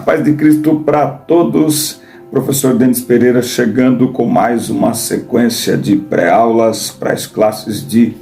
Paz de Cristo para todos. Professor Denis Pereira chegando com mais uma sequência de pré-aulas para as classes de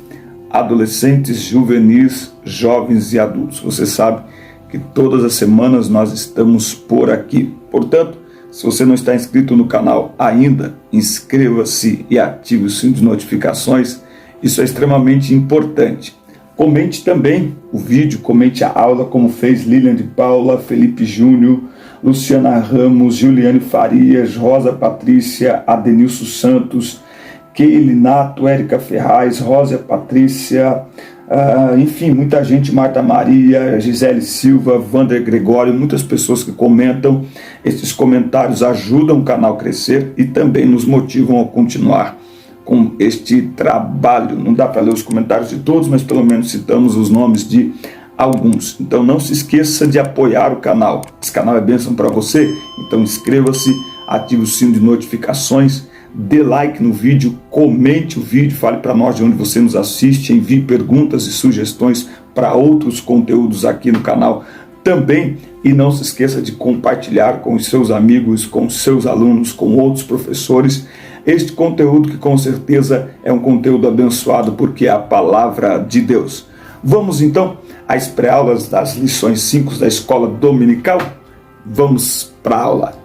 adolescentes, juvenis, jovens e adultos. Você sabe que todas as semanas nós estamos por aqui. Portanto, se você não está inscrito no canal ainda, inscreva-se e ative o sininho de notificações. Isso é extremamente importante. Comente também o vídeo, comente a aula, como fez Lilian de Paula, Felipe Júnior, Luciana Ramos, Juliane Farias, Rosa Patrícia, Adenilson Santos, Keile Nato, Érica Ferraz, Rosa Patrícia, enfim, muita gente, Marta Maria, Gisele Silva, Wander Gregório, muitas pessoas que comentam. Esses comentários ajudam o canal a crescer e também nos motivam a continuar com este trabalho. Não dá para ler os comentários de todos, mas pelo menos citamos os nomes de alguns. Então não se esqueça de apoiar o canal. Esse canal é bênção para você, então inscreva-se, ative o sino de notificações, dê like no vídeo, comente o vídeo, fale para nós de onde você nos assiste, envie perguntas e sugestões para outros conteúdos aqui no canal também, e não se esqueça de compartilhar com os seus amigos, com os seus alunos, com outros professores, este conteúdo que com certeza é um conteúdo abençoado porque é a palavra de Deus. Vamos então às pré-aulas das lições 5 da escola dominical? Vamos para a aula.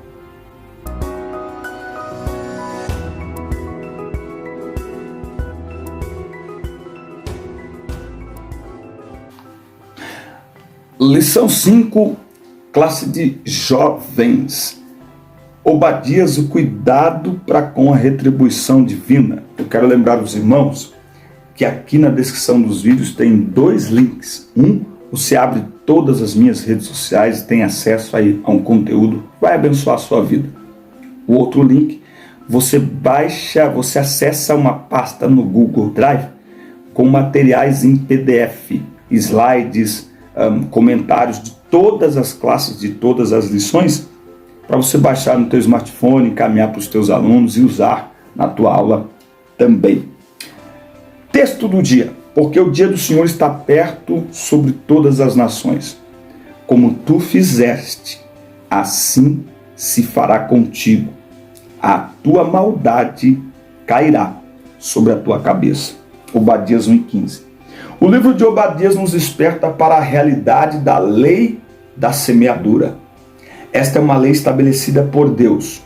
Lição 5, classe de jovens. Obadias, o cuidado para com a retribuição divina. Eu quero lembrar os irmãos que aqui na descrição dos vídeos tem 2 links. Você abre todas as minhas redes sociais e tem acesso aí a um conteúdo que vai abençoar a sua vida. O outro link, você acessa uma pasta no Google Drive com materiais em PDF, slides, comentários de todas as classes, de todas as lições, para você baixar no teu smartphone, encaminhar para os teus alunos e usar na tua aula também. Texto do dia. Porque o dia do Senhor está perto sobre todas as nações. Como tu fizeste, assim se fará contigo. A tua maldade cairá sobre a tua cabeça. Obadias 1:15. O livro de Obadias nos desperta para a realidade da lei da semeadura. Esta é uma lei estabelecida por Deus.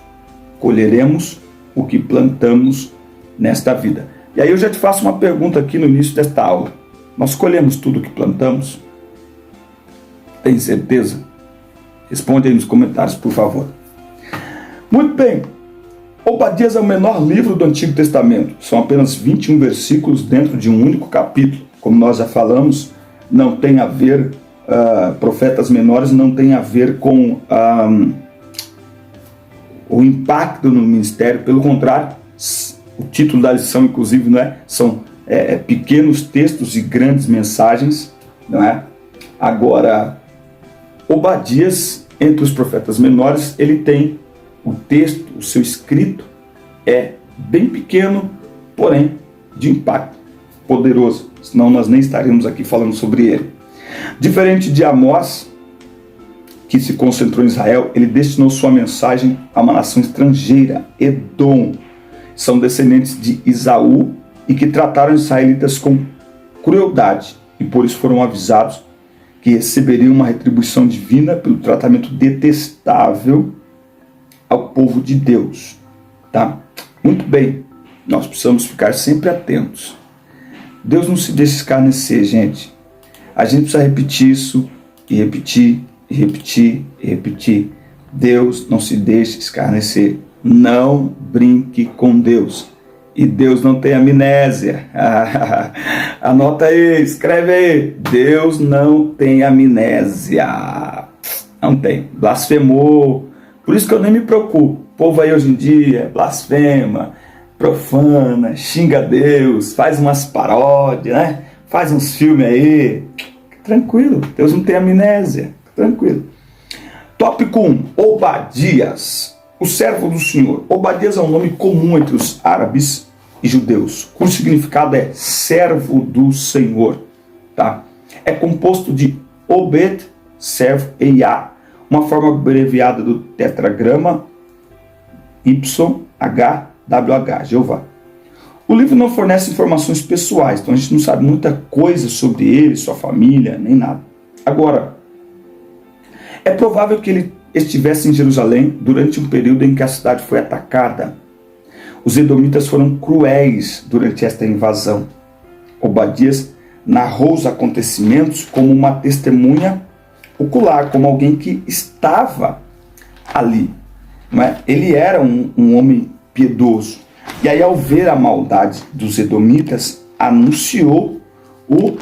Colheremos o que plantamos nesta vida. E aí eu já te faço uma pergunta aqui no início desta aula. Nós colhemos tudo o que plantamos? Tem certeza? Responde aí nos comentários, por favor. Muito bem. Obadias é o menor livro do Antigo Testamento. São apenas 21 versículos dentro de um único capítulo. Como nós já falamos, não tem a ver... profetas menores não tem a ver com o impacto no ministério. Pelo contrário, o título da lição, inclusive, não é? São pequenos textos e grandes mensagens, não é? Agora, Obadias, entre os profetas menores, ele tem o texto, o seu escrito é bem pequeno, porém de impacto poderoso, senão nós nem estaríamos aqui falando sobre ele. Diferente de Amós, que se concentrou em Israel, ele destinou sua mensagem a uma nação estrangeira, Edom. São descendentes de Esaú e que trataram os israelitas com crueldade e por isso foram avisados que receberiam uma retribuição divina pelo tratamento detestável ao povo de Deus. Tá? Muito bem, nós precisamos ficar sempre atentos. Deus não se deixa escarnecer, gente. A gente precisa repetir isso, e repetir, e repetir, e repetir. Deus não se deixa escarnecer. Não brinque com Deus. E Deus não tem amnésia. Anota aí, escreve aí. Deus não tem amnésia. Não tem. Blasfemou. Por isso que eu nem me preocupo. O povo aí hoje em dia blasfema, profana, xinga Deus, faz umas paródias, né? Faz uns filmes aí. Tranquilo, Deus não tem amnésia. Tranquilo. Tópico 1. Obadias, o servo do Senhor. Obadias é um nome comum entre os árabes e judeus, cujo significado é servo do Senhor. Tá? É composto de Obed, servo, e Yah. uma forma abreviada do tetragrama YHWH, Jeová. O livro não fornece informações pessoais, então a gente não sabe muita coisa sobre ele, sua família, nem nada. Agora, é provável que ele estivesse em Jerusalém durante um período em que a cidade foi atacada. Os edomitas foram cruéis durante esta invasão. Obadias narrou os acontecimentos como uma testemunha ocular, como alguém que estava ali. Não é? Ele era um homem piedoso. E aí, ao ver a maldade dos edomitas, anunciou o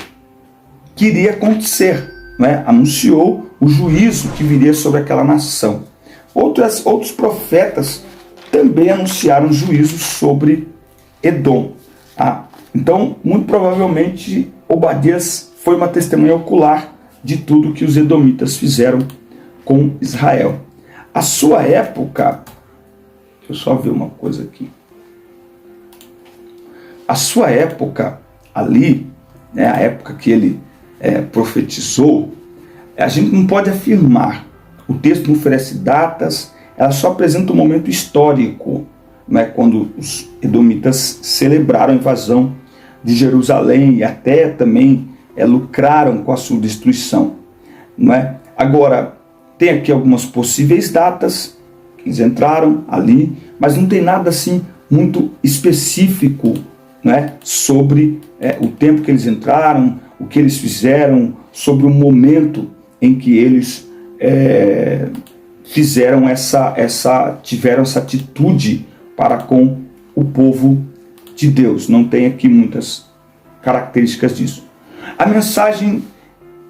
que iria acontecer. Não é? Anunciou o juízo que viria sobre aquela nação. Outros profetas também anunciaram juízo sobre Edom. Tá? Então, muito provavelmente, Obadias foi uma testemunha ocular de tudo que os edomitas fizeram com Israel. A sua época, deixa eu só ver uma coisa aqui. A sua época ali, né, a época que ele profetizou, a gente não pode afirmar. O texto não oferece datas, ela só apresenta um momento histórico, né, quando os edomitas celebraram a invasão de Jerusalém e até também lucraram com a sua destruição. Não é? Agora, tem aqui algumas possíveis datas que eles entraram ali, mas não tem nada assim muito específico, né, sobre o tempo que eles entraram, o que eles fizeram, sobre o momento em que eles tiveram essa atitude para com o povo de Deus. Não tem aqui muitas características disso. A mensagem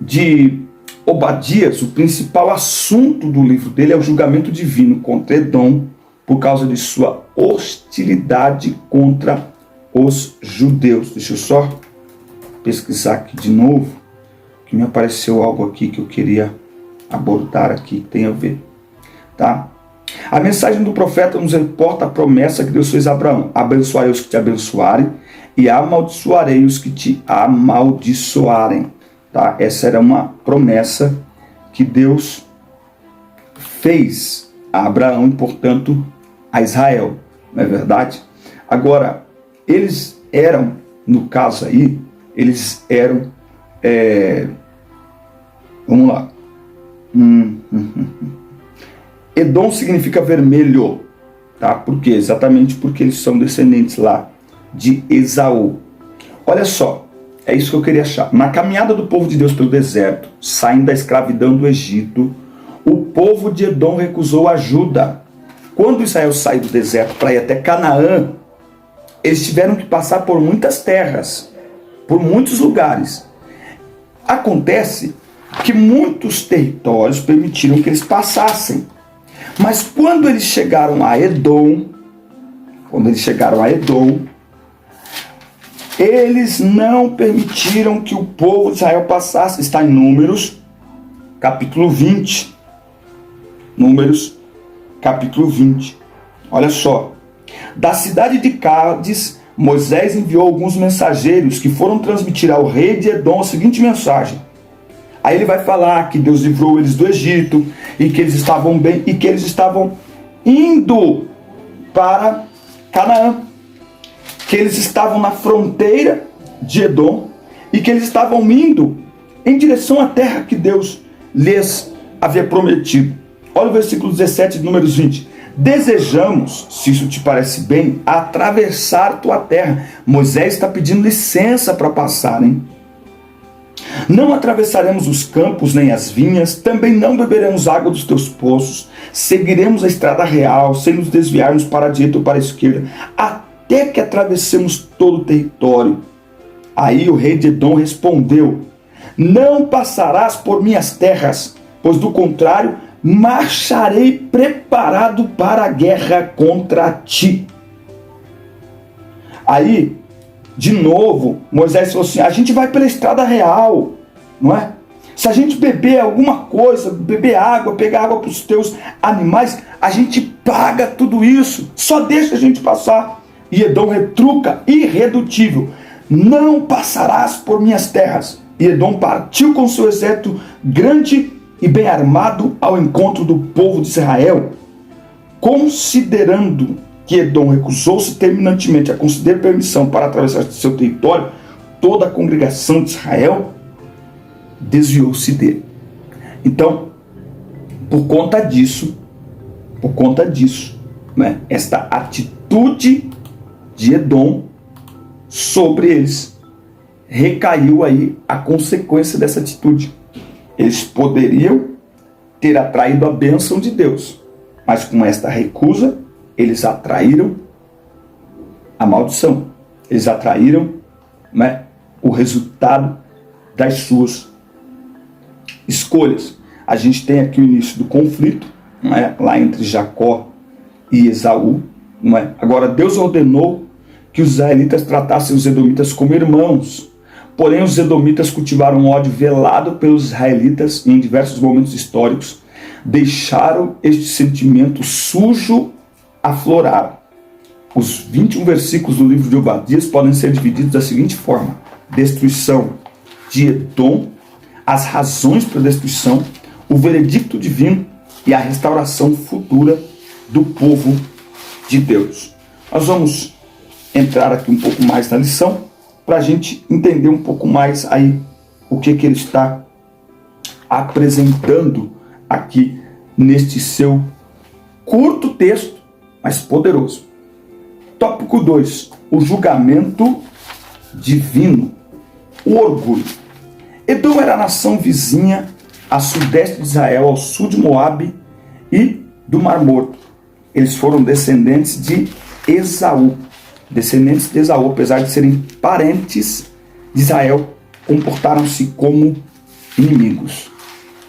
de Obadias, o principal assunto do livro dele é o julgamento divino contra Edom por causa de sua hostilidade contra os judeus. Deixa eu só pesquisar aqui de novo, que me apareceu algo aqui que eu queria abordar aqui, que tem a ver. Tá? A mensagem do profeta nos reporta a promessa que Deus fez a Abraão: abençoarei os que te abençoarem e amaldiçoarei os que te amaldiçoarem. Tá? Essa era uma promessa que Deus fez a Abraão e, portanto, a Israel. Não é verdade? Agora, eles eram, no caso aí, eles eram... vamos lá. Edom significa vermelho. Tá? Por quê? Exatamente porque eles são descendentes lá de Esaú. Olha só. É isso que eu queria achar. Na caminhada do povo de Deus pelo deserto, saindo da escravidão do Egito, o povo de Edom recusou ajuda. Quando Israel saiu do deserto para ir até Canaã, eles tiveram que passar por muitas terras, por muitos lugares. Acontece que muitos territórios permitiram que eles passassem. Mas quando eles chegaram a Edom, eles não permitiram que o povo de Israel passasse. Está em Números, capítulo 20. Números, capítulo 20. Olha só. Da cidade de Cádiz, Moisés enviou alguns mensageiros que foram transmitir ao rei de Edom a seguinte mensagem. Aí ele vai falar que Deus livrou eles do Egito e que eles estavam bem e que eles estavam indo para Canaã. Que eles estavam na fronteira de Edom e que eles estavam indo em direção à terra que Deus lhes havia prometido. Olha o versículo 17 de Números 20. Desejamos, se isso te parece bem, atravessar tua terra. Moisés está pedindo licença para passarem. Não atravessaremos os campos nem as vinhas, também não beberemos água dos teus poços, seguiremos a estrada real, sem nos desviarmos para a direita ou para a esquerda, até que atravessemos todo o território. Aí o rei de Edom respondeu: não passarás por minhas terras, pois do contrário marcharei preparado para a guerra contra ti. Aí, de novo, Moisés falou assim: a gente vai pela estrada real, não é? Se a gente beber alguma coisa, beber água, pegar água para os teus animais, a gente paga tudo isso, só deixa a gente passar. E Edom retruca, irredutível: não passarás por minhas terras. E Edom partiu com seu exército grande e bem armado ao encontro do povo de Israel. Considerando que Edom recusou-se terminantemente a conceder permissão para atravessar seu território, toda a congregação de Israel desviou-se dele. Então, por conta disso, né, esta atitude de Edom sobre eles, recaiu aí a consequência dessa atitude. Eles poderiam ter atraído a bênção de Deus, mas com esta recusa, eles atraíram a maldição. Eles atraíram, né, o resultado das suas escolhas. A gente tem aqui o início do conflito, né, lá entre Jacó e Esaú. Não é? Agora, Deus ordenou que os israelitas tratassem os edomitas como irmãos. Porém, os edomitas cultivaram um ódio velado pelos israelitas em diversos momentos históricos. Deixaram este sentimento sujo aflorar. Os 21 versículos do livro de Obadias podem ser divididos da seguinte forma: destruição de Edom, as razões para a destruição, o veredicto divino e a restauração futura do povo de Deus. Nós vamos entrar aqui um pouco mais na lição para a gente entender um pouco mais aí o que ele está apresentando aqui neste seu curto texto, mas poderoso. Tópico 2, o julgamento divino, o orgulho. Edom era a nação vizinha a sudeste de Israel, ao sul de Moabe e do Mar Morto. Eles foram descendentes de Esaú. Apesar de serem parentes de Israel, comportaram-se como inimigos.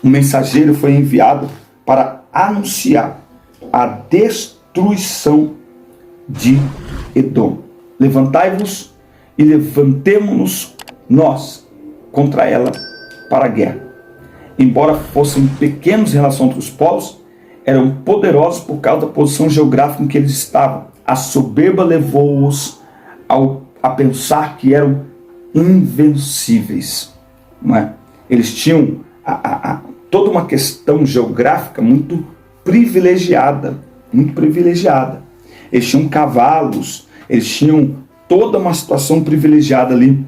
Um mensageiro foi enviado para anunciar a destruição de Edom. Levantai-vos e levantemo-nos nós contra ela para a guerra. Embora fossem pequenos em relação a outros povos, eram poderosos por causa da posição geográfica em que eles estavam. A soberba levou-os a pensar que eram invencíveis. Não é? Eles tinham toda uma questão geográfica muito privilegiada. Eles tinham cavalos, eles tinham toda uma situação privilegiada ali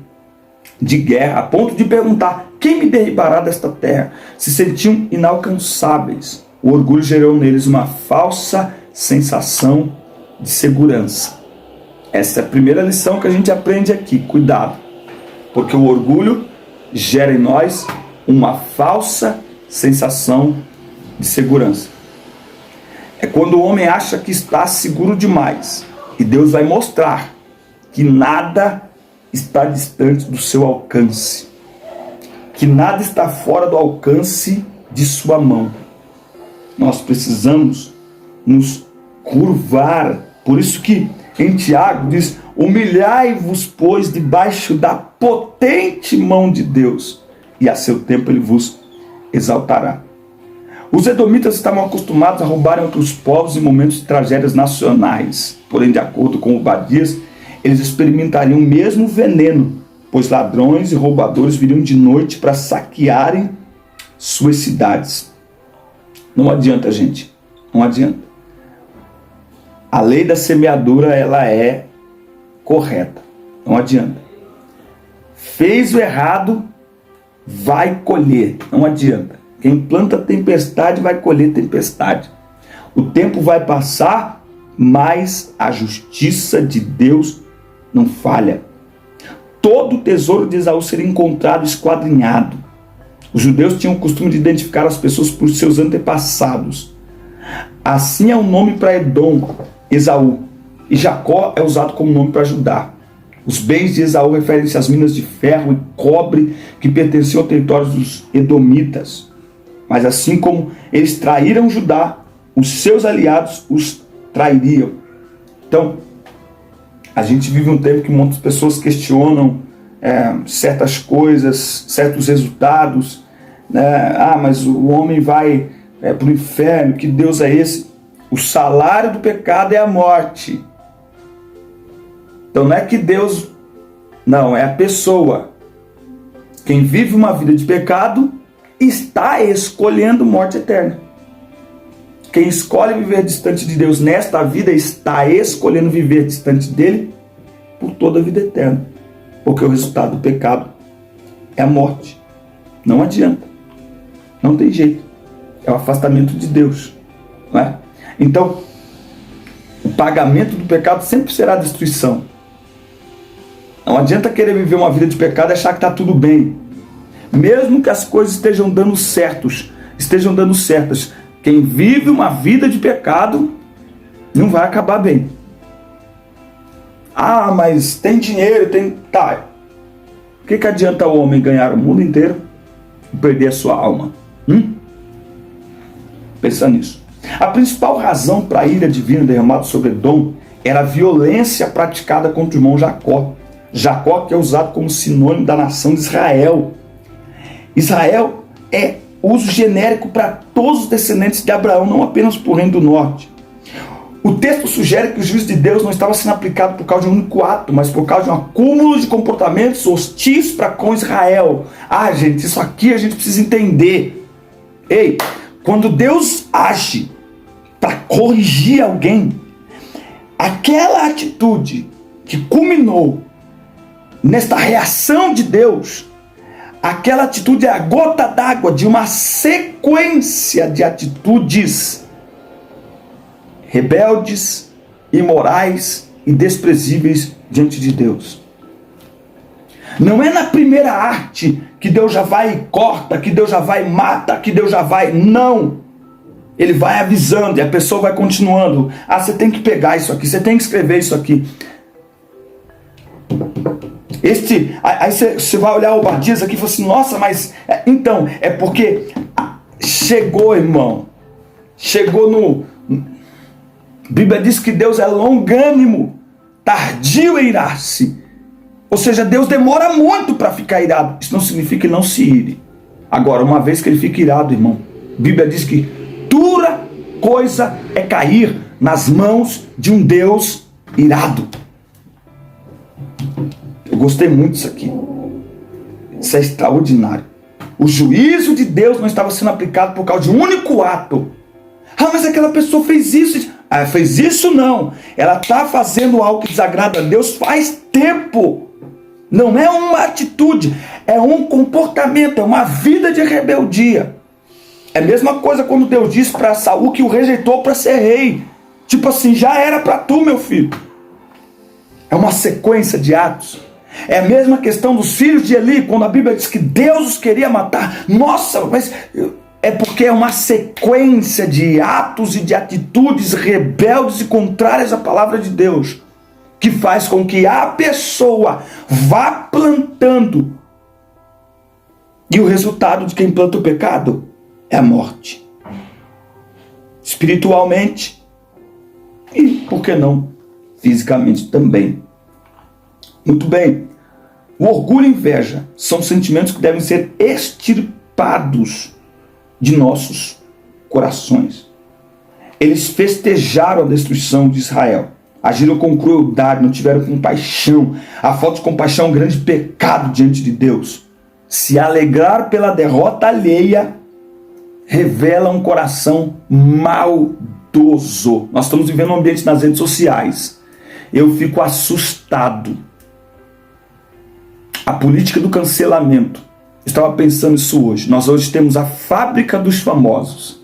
de guerra, a ponto de perguntar: quem me derribará desta terra? Se sentiam inalcançáveis. O orgulho gerou neles uma falsa sensação de segurança. Essa é a primeira lição que a gente aprende aqui. Cuidado, porque o orgulho gera em nós uma falsa sensação de segurança. É quando o homem acha que está seguro demais, e Deus vai mostrar que nada está distante do seu alcance, que nada está fora do alcance de sua mão. Nós precisamos nos curvar. Por isso que em Tiago diz: humilhai-vos, pois, debaixo da potente mão de Deus, e a seu tempo ele vos exaltará. Os edomitas estavam acostumados a roubarem outros povos em momentos de tragédias nacionais. Porém, de acordo com Obadias, eles experimentariam o mesmo veneno, pois ladrões e roubadores viriam de noite para saquearem suas cidades. Não adianta, gente. Não adianta. A lei da semeadura, ela é correta. Não adianta. Fez o errado, vai colher. Não adianta. Quem planta tempestade vai colher tempestade. O tempo vai passar, mas a justiça de Deus não falha. Todo o tesouro de Esaú seria encontrado esquadrinhado. Os judeus tinham o costume de identificar as pessoas por seus antepassados. Assim é o nome para Edom, Esaú, e Jacó é usado como nome para Judá. Os bens de Esaú referem-se às minas de ferro e cobre que pertenciam ao território dos edomitas. Mas assim como eles traíram Judá, os seus aliados os trairiam. Então, a gente vive um tempo que muitas pessoas questionam certas coisas, certos resultados. Mas o homem vai para o inferno, que Deus é esse? O salário do pecado é a morte. Então não é que Deus... Não, é a pessoa. Quem vive uma vida de pecado está escolhendo morte eterna. Quem escolhe viver distante de Deus nesta vida está escolhendo viver distante dele por toda a vida eterna. Porque o resultado do pecado é a morte. Não adianta. Não tem jeito. É o afastamento de Deus. Não é? Então, o pagamento do pecado sempre será destruição. Não adianta querer viver uma vida de pecado e achar que está tudo bem. Mesmo que as coisas estejam dando certas, quem vive uma vida de pecado não vai acabar bem. Ah, mas tem dinheiro, tem... Tá. O que adianta o homem ganhar o mundo inteiro e perder a sua alma? Pensa nisso. A principal razão para a ira divina derramada sobre Edom era a violência praticada contra o irmão Jacó. Jacó, que é usado como sinônimo da nação de Israel. Israel é uso genérico para todos os descendentes de Abraão, não apenas para o reino do norte. O texto sugere que o juízo de Deus não estava sendo aplicado por causa de um único ato, mas por causa de um acúmulo de comportamentos hostis para com Israel. Ah, gente, isso aqui a gente precisa entender. Ei, quando Deus age para corrigir alguém, aquela atitude que culminou nesta reação de Deus, aquela atitude é a gota d'água de uma sequência de atitudes rebeldes, imorais e desprezíveis diante de Deus. Não é na primeira arte que Deus já vai e corta, que Deus já vai e mata, que Deus já vai... Não! Ele vai avisando e a pessoa vai continuando. Ah, você tem que pegar isso aqui, você tem que escrever isso aqui. Aí você vai olhar o Obadias aqui e fala assim, nossa, mas... Então, é porque chegou, irmão. Chegou no... A Bíblia diz que Deus é longânimo, tardio em irar-se. Ou seja, Deus demora muito para ficar irado. Isso não significa que não se ire. Agora, uma vez que ele fica irado, irmão, a Bíblia diz que dura coisa é cair nas mãos de um Deus irado. Eu gostei muito disso aqui. Isso é extraordinário. O juízo de Deus não estava sendo aplicado por causa de um único ato. Ah, mas aquela pessoa fez isso. Ah, fez isso não. Ela está fazendo algo que desagrada a Deus faz tempo. Não é uma atitude, é um comportamento, é uma vida de rebeldia. É a mesma coisa quando Deus disse para Saul que o rejeitou para ser rei. Tipo assim, já era para tu, meu filho. É uma sequência de atos. É a mesma questão dos filhos de Eli, quando a Bíblia diz que Deus os queria matar. Nossa, mas é porque é uma sequência de atos e de atitudes rebeldes e contrárias à palavra de Deus, que faz com que a pessoa vá plantando. E o resultado de quem planta o pecado é a morte. Espiritualmente e, por que não, fisicamente também. Muito bem. O orgulho e a inveja são sentimentos que devem ser extirpados de nossos corações. Eles festejaram a destruição de Israel. Agiram com crueldade, não tiveram compaixão. A falta de compaixão é um grande pecado diante de Deus. Se alegrar pela derrota alheia revela um coração maldoso. Nós estamos vivendo um ambiente nas redes sociais. Eu fico assustado. A política do cancelamento. Eu estava pensando isso hoje. Nós hoje temos a fábrica dos famosos.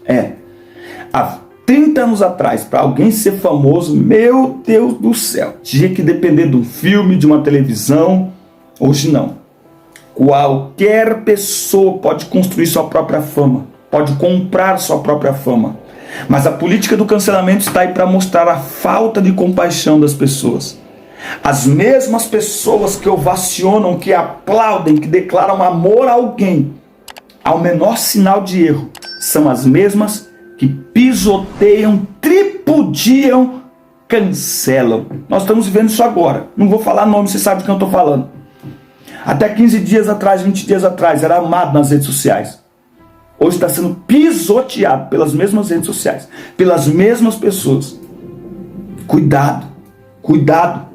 Há 30 anos atrás, para alguém ser famoso, meu Deus do céu, tinha que depender de um filme, de uma televisão. Hoje não. Qualquer pessoa pode construir sua própria fama, pode comprar sua própria fama. Mas a política do cancelamento está aí para mostrar a falta de compaixão das pessoas. As mesmas pessoas que ovacionam, que aplaudem, que declaram amor a alguém, ao menor sinal de erro, são as mesmas que pisoteiam, tripudiam, cancelam. Nós estamos vivendo isso agora. Não vou falar nome, você sabe do que eu estou falando. Até 15 dias atrás, 20 dias atrás, era amado nas redes sociais. Hoje está sendo pisoteado pelas mesmas redes sociais, pelas mesmas pessoas. Cuidado, cuidado.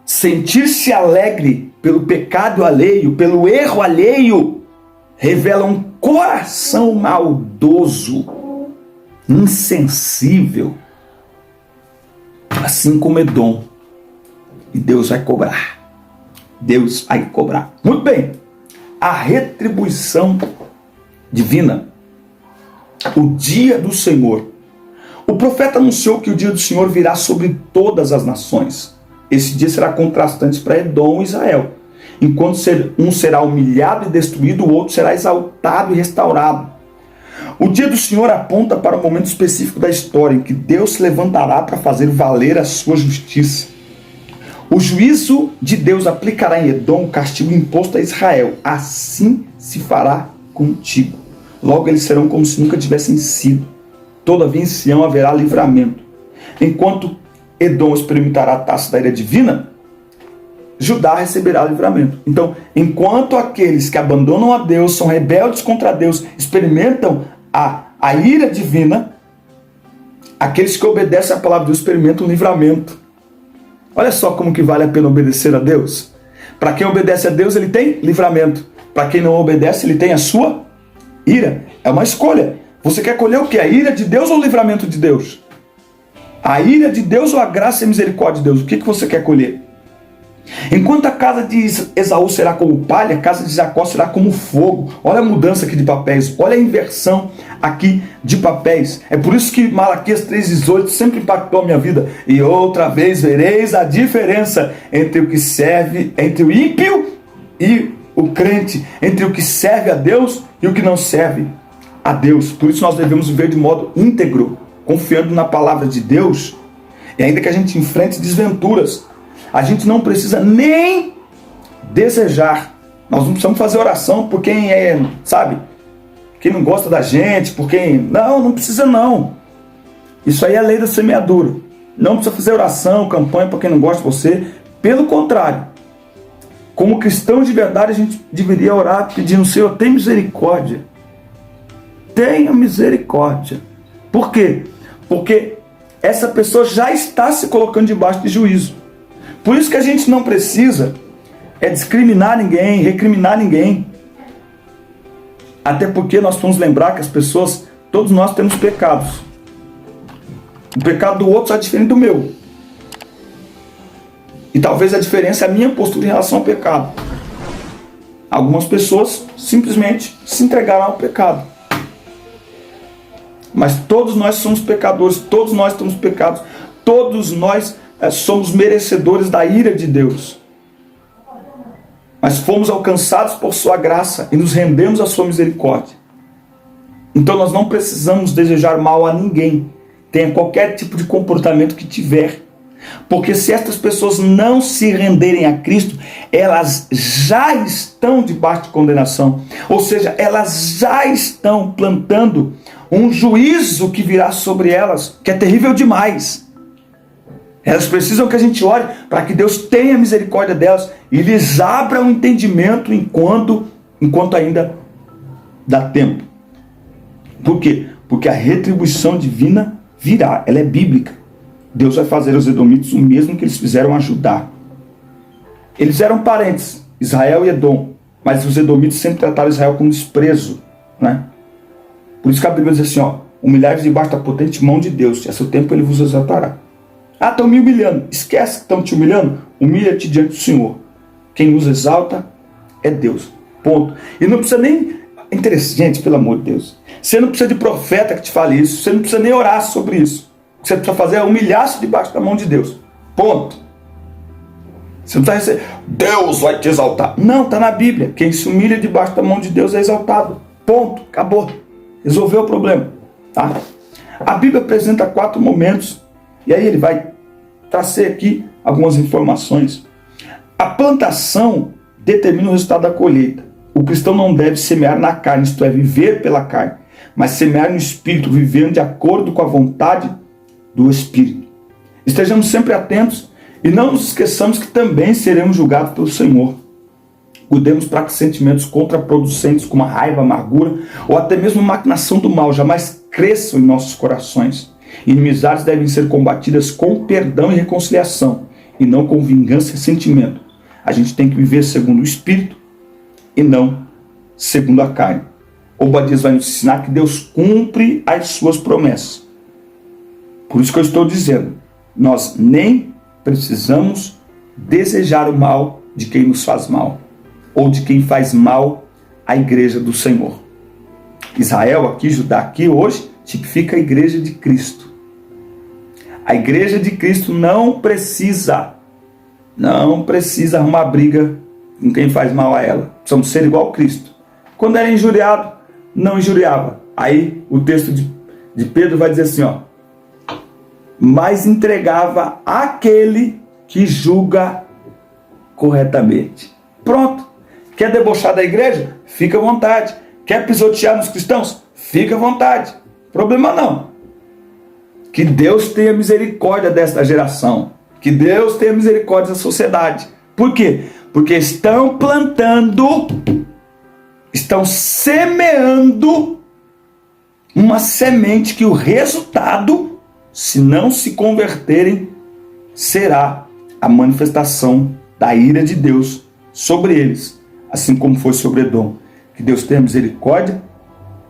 Sentir-se alegre pelo pecado alheio, pelo erro alheio, revela um coração maldoso, insensível, assim como Edom. E Deus vai cobrar. Deus vai cobrar. Muito bem. A retribuição divina. O dia do Senhor. O profeta anunciou que o dia do Senhor virá sobre todas as nações. Esse dia será contrastante para Edom e Israel. Enquanto um será humilhado e destruído, o outro será exaltado e restaurado. O dia do Senhor aponta para um momento específico da história em que Deus se levantará para fazer valer a sua justiça. O juízo de Deus aplicará em Edom o castigo imposto a Israel. Assim se fará contigo. Logo eles serão como se nunca tivessem sido. Todavia em Sião haverá livramento. Enquanto Edom experimentará a taça da ira divina, Judá receberá livramento. Então, enquanto aqueles que abandonam a Deus, são rebeldes contra Deus, experimentam a ira divina, aqueles que obedecem à palavra de Deus experimentam o livramento. Olha só como que vale a pena obedecer a Deus. Para quem obedece a Deus, ele tem livramento. Para quem não obedece, ele tem a sua ira. É uma escolha. Você quer colher o quê? A ira de Deus ou o livramento de Deus? A ira de Deus ou a graça e a misericórdia de Deus? O que você quer colher? Enquanto a casa de Esaú será como palha, a casa de Jacó será como fogo. Olha a mudança aqui de papéis, olha a inversão aqui de papéis. É por isso que Malaquias 3,18 sempre impactou a minha vida. E outra vez vereis a diferença entre o que serve, entre o ímpio e o crente, entre o que serve a Deus e o que não serve a Deus. Por isso nós devemos viver de modo íntegro, confiando na palavra de Deus. E ainda que a gente enfrente desventuras, a gente não precisa nem desejar. Nós não precisamos fazer oração por quem quem não gosta da gente, por quem... Não precisa não. Isso aí é a lei da semeadura. Não precisa fazer oração, campanha para quem não gosta de você. Pelo contrário, como cristãos de verdade, a gente deveria orar pedindo: Senhor, tem misericórdia. Tenha misericórdia. Por quê? Porque essa pessoa já está se colocando debaixo de juízo. Por isso que a gente não precisa discriminar ninguém, recriminar ninguém. Até porque nós vamos lembrar que as pessoas, todos nós temos pecados. O pecado do outro é diferente do meu. E talvez a diferença é a minha postura em relação ao pecado. Algumas pessoas simplesmente se entregaram ao pecado. Mas todos nós somos pecadores, todos nós temos pecados, todos nós somos merecedores da ira de Deus. Mas fomos alcançados por sua graça e nos rendemos à sua misericórdia. Então nós não precisamos desejar mal a ninguém, tenha qualquer tipo de comportamento que tiver. Porque se estas pessoas não se renderem a Cristo, elas já estão debaixo de condenação. Ou seja, elas já estão plantando um juízo que virá sobre elas, que é terrível demais. Elas precisam que a gente ore para que Deus tenha misericórdia delas e lhes abra um entendimento enquanto ainda dá tempo. Por quê? Porque a retribuição divina virá, ela é bíblica. Deus vai fazer aos edomitas o mesmo que eles fizeram a Judá. Eles eram parentes, Israel e Edom, mas os edomitas sempre trataram Israel com desprezo, né? Por isso que a Bíblia diz assim, humilhai-vos debaixo da potente mão de Deus, e a seu tempo ele vos exaltará. Estão me humilhando. Esquece que estão te humilhando. Humilha-te diante do Senhor. Quem nos exalta é Deus. Ponto. E não precisa nem... Gente, pelo amor de Deus. Você não precisa de profeta que te fale isso. Você não precisa nem orar sobre isso. O que você precisa fazer é humilhar-se debaixo da mão de Deus. Ponto. Você não precisa receber. Deus vai te exaltar. Não, está na Bíblia. Quem se humilha debaixo da mão de Deus é exaltado. Ponto. Acabou. Resolveu o problema. Tá? A Bíblia apresenta 4 momentos. E aí ele vai trazer aqui algumas informações. A plantação determina o resultado da colheita. O cristão não deve semear na carne, isto é, viver pela carne, mas semear no Espírito, vivendo de acordo com a vontade do Espírito. Estejamos sempre atentos e não nos esqueçamos que também seremos julgados pelo Senhor. Cuidemos para que sentimentos contraproducentes como a raiva, a amargura ou até mesmo a maquinação do mal jamais cresçam em nossos corações. Inimizades devem ser combatidas com perdão e reconciliação, e não com vingança e ressentimento. A gente tem que viver segundo o Espírito e não segundo a carne. Obadias vai nos ensinar que Deus cumpre as suas promessas. Por isso que eu estou dizendo, nós nem precisamos desejar o mal de quem nos faz mal, ou de quem faz mal à igreja do Senhor. Israel aqui, Judá aqui, hoje, tipifica a igreja de Cristo. A igreja de Cristo não precisa arrumar briga com quem faz mal a ela. Precisamos ser igual a Cristo. Quando era injuriado, não injuriava. Aí o texto de Pedro vai dizer assim, ó, mas entregava aquele que julga corretamente. Pronto. Quer debochar da igreja? Fica à vontade. Quer pisotear nos cristãos? Fica à vontade. Problema não. Que Deus tenha misericórdia desta geração. Que Deus tenha misericórdia da sociedade. Por quê? Porque estão plantando, estão semeando uma semente que o resultado, se não se converterem, será a manifestação da ira de Deus sobre eles, assim como foi sobre Edom. Que Deus tenha misericórdia,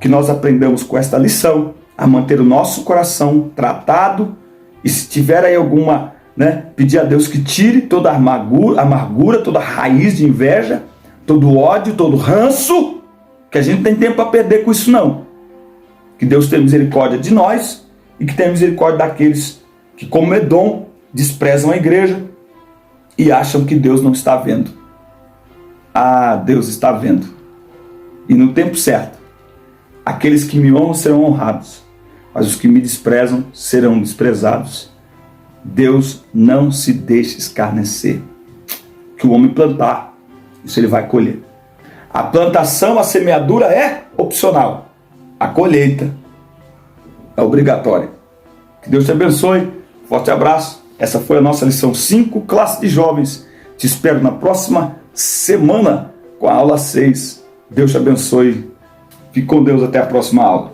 que nós aprendamos com esta lição a manter o nosso coração tratado, e se tiver aí alguma, pedir a Deus que tire toda a amargura, toda a raiz de inveja, todo o ódio, todo o ranço, que a gente não tem tempo para perder com isso não. Que Deus tenha misericórdia de nós e que tenha misericórdia daqueles que, como Edom, desprezam a igreja e acham que Deus não está vendo. Ah, Deus está vendo. E no tempo certo, aqueles que me honram serão honrados, mas os que me desprezam serão desprezados. Deus não se deixa escarnecer. Que o homem plantar, isso ele vai colher. A plantação, a semeadura é opcional. A colheita é obrigatória. Que Deus te abençoe. Forte abraço. Essa foi a nossa lição 5, classe de jovens. Te espero na próxima semana com a aula 6. Deus te abençoe. Fique com Deus até a próxima aula.